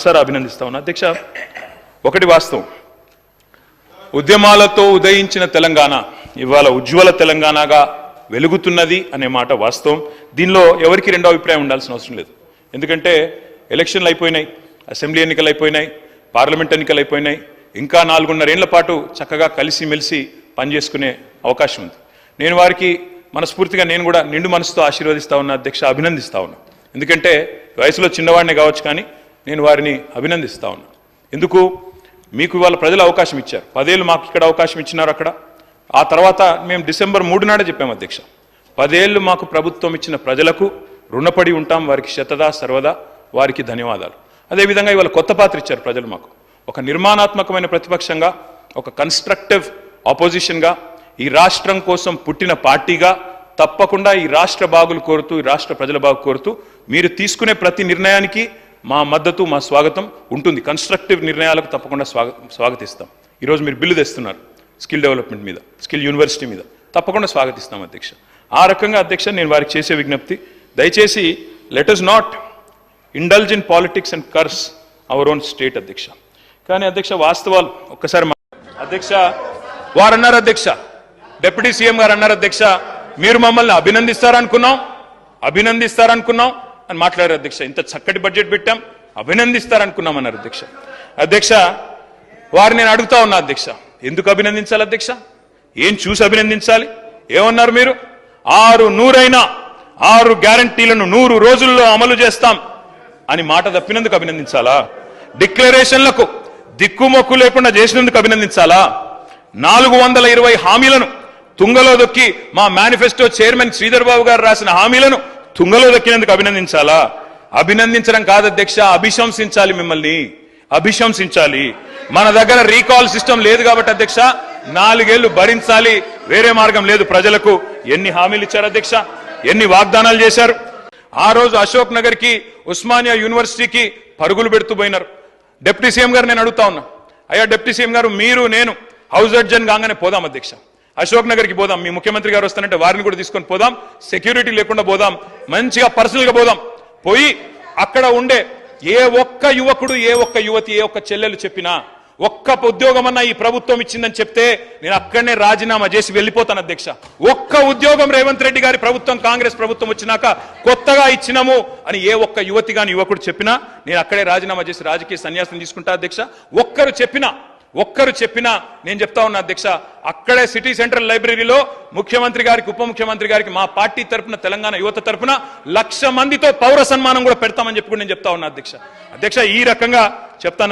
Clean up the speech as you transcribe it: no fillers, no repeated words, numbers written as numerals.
Sir అభినందిస్తా ఉన్నా అధ్యక్ష. ఒకటి వాస్తవం, ఉద్యమాలతో ఉదయించిన తెలంగాణ ఇవాళ ఉజ్వల తెలంగాణగా వెలుగుతున్నది అనే మాట వాస్తవం. దీనిలో ఎవరికి రెండో అభిప్రాయం ఉండాల్సిన అవసరం లేదు. ఎందుకంటే ఎలక్షన్లు అయిపోయినాయి, అసెంబ్లీ ఎన్నికలు అయిపోయినాయి, పార్లమెంట్ ఎన్నికలు అయిపోయినాయి. ఇంకా 4.5 ఏళ్ల పాటు చక్కగా కలిసిమెలిసి పనిచేసుకునే అవకాశం ఉంది. నేను వారికి మనస్ఫూర్తిగా నేను కూడా నిండు మనసుతో ఆశీర్వదిస్తా ఉన్నా అధ్యక్ష, అభినందిస్తా ఉన్నా. ఎందుకంటే వయసులో చిన్నవాడినే కావచ్చు, కానీ నేను వారిని అభినందిస్తా ఉన్నా. ఎందుకు? మీకు ఇవాళ ప్రజలు అవకాశం ఇచ్చారు. 10 ఏళ్ళు మాకు ఇక్కడ అవకాశం ఇచ్చినారు అక్కడ. ఆ తర్వాత మేము డిసెంబర్ 3 నాడే చెప్పాము అధ్యక్ష, 10 ఏళ్ళు మాకు ప్రభుత్వం ఇచ్చిన ప్రజలకు రుణపడి ఉంటాం, వారికి శతదా సర్వదా వారికి ధన్యవాదాలు. అదేవిధంగా ఇవాళ కొత్త పాత్ర ఇచ్చారు ప్రజలు మాకు. ఒక నిర్మాణాత్మకమైన ప్రతిపక్షంగా, ఒక కన్స్ట్రక్టివ్ ఆపోజిషన్గా, ఈ రాష్ట్రం కోసం పుట్టిన పార్టీగా తప్పకుండా ఈ రాష్ట్ర బాగులు కోరుతూ, ఈ రాష్ట్ర ప్రజల బాగు కోరుతూ మీరు తీసుకునే ప్రతి నిర్ణయానికి మా మద్దతు, మా స్వాగతం ఉంటుంది. కన్స్ట్రక్టివ్ నిర్ణయాలకు తప్పకుండా స్వాగతిస్తాం. ఈరోజు మీరు బిల్లు తెస్తున్నారు స్కిల్ డెవలప్మెంట్ మీద, స్కిల్ యూనివర్సిటీ మీద, తప్పకుండా స్వాగతిస్తాం అధ్యక్ష. ఆ రకంగా అధ్యక్ష నేను వారికి చేసే విజ్ఞప్తి, దయచేసి let us not indulge in politics and curse our own state అధ్యక్ష. కానీ అధ్యక్ష వాస్తవాలు ఒక్కసారి అధ్యక్ష వారు అన్నారు అధ్యక్ష, డిప్యూటీ సీఎం గారు అన్నారు అధ్యక్ష, మీరు మమ్మల్ని అభినందిస్తారనుకున్నాం అని మాట్లాడారు అధ్యక్ష. ఇంత చక్కటి బడ్జెట్ పెట్టాం, అభినందిస్తారనుకున్నాం అన్నారు అధ్యక్ష. అధ్యక్ష వారు నేను అడుగుతా ఉన్నా అధ్యక్ష, ఎందుకు అభినందించాలి అధ్యక్ష? ఏం చూసి అభినందించాలి? ఏమన్నారు మీరు? 6 గ్యారంటీలను 100 రోజుల్లో అమలు చేస్తాం అని మాట తప్పినందుకు అభినందించాలా? డిక్లరేషన్లకు దిక్కుమొక్కు లేకుండా చేసినందుకు అభినందించాలా? 420 హామీలను తుంగలో దొక్కి మా మేనిఫెస్టో చైర్మన్ శ్రీధర్ బాబు గారు రాసిన హామీలను తుంగలో దొక్కినందుకు అభినందించాలా? అభినందించడం కాదు అధ్యక్ష, అభిశంసించాలి. మిమ్మల్ని అభిశంసించాలి. మన దగ్గర రీకాల్ సిస్టమ్ లేదు కాబట్టి అధ్యక్ష 4 ఏళ్లు భరించాలి, వేరే మార్గం లేదు. ప్రజలకు ఎన్ని హామీలు ఇచ్చారు అధ్యక్ష, ఎన్ని వాగ్దానాలు చేశారు. ఆ రోజు అశోక్ నగర్ కి, ఉస్మానియా యూనివర్సిటీకి పరుగులు పెడుతూ పోయినారు. డిప్యూటీ సీఎం గారు నేను అడుగుతా ఉన్నా, అయ్యా డిప్యూటీ సీఎం గారు, మీరు నేను హౌస్ అడ్జన్ కాగానే పోదాం అధ్యక్ష, అశోక్ నగర్కి పోదాం. మీ ముఖ్యమంత్రి గారు వస్తానంటే వారిని కూడా తీసుకొని పోదాం, సెక్యూరిటీ లేకుండా పోదాం, మంచిగా పర్సనల్ గా పోదాం. పోయి అక్కడ ఉండే ఏ ఒక్క యువకుడు, ఏ ఒక్క యువతి, ఏ ఒక్క చెల్లెలు చెప్పినా, ఒక్క ఉద్యోగం అన్నా ఈ ప్రభుత్వం ఇచ్చిందని చెప్తే నేను అక్కడనే రాజీనామా చేసి వెళ్ళిపోతాను అధ్యక్ష. ఒక్క ఉద్యోగం రేవంత్ రెడ్డి గారి ప్రభుత్వం, కాంగ్రెస్ ప్రభుత్వం వచ్చినాక కొత్తగా ఇచ్చినాము అని ఏ ఒక్క యువతి గాని యువకుడు చెప్పినా నేను అక్కడే రాజీనామా చేసి రాజకీయ సన్యాసం తీసుకుంటా అధ్యక్ష. ఒక్కరు చెప్పినా నేను చెప్తా ఉన్నా అధ్యక్ష, అక్కడే సిటీ సెంట్రల్ లైబ్రరీలో ముఖ్యమంత్రి గారికి, ఉప ముఖ్యమంత్రి గారికి, మా పార్టీ తరఫున, తెలంగాణ యువత తరఫున 1,00,000 మందితో పౌర సన్మానం కూడా పెడతామని చెప్పి నేను చెప్తా ఉన్నా అధ్యక్ష. ఈ రకంగా చెప్తాను.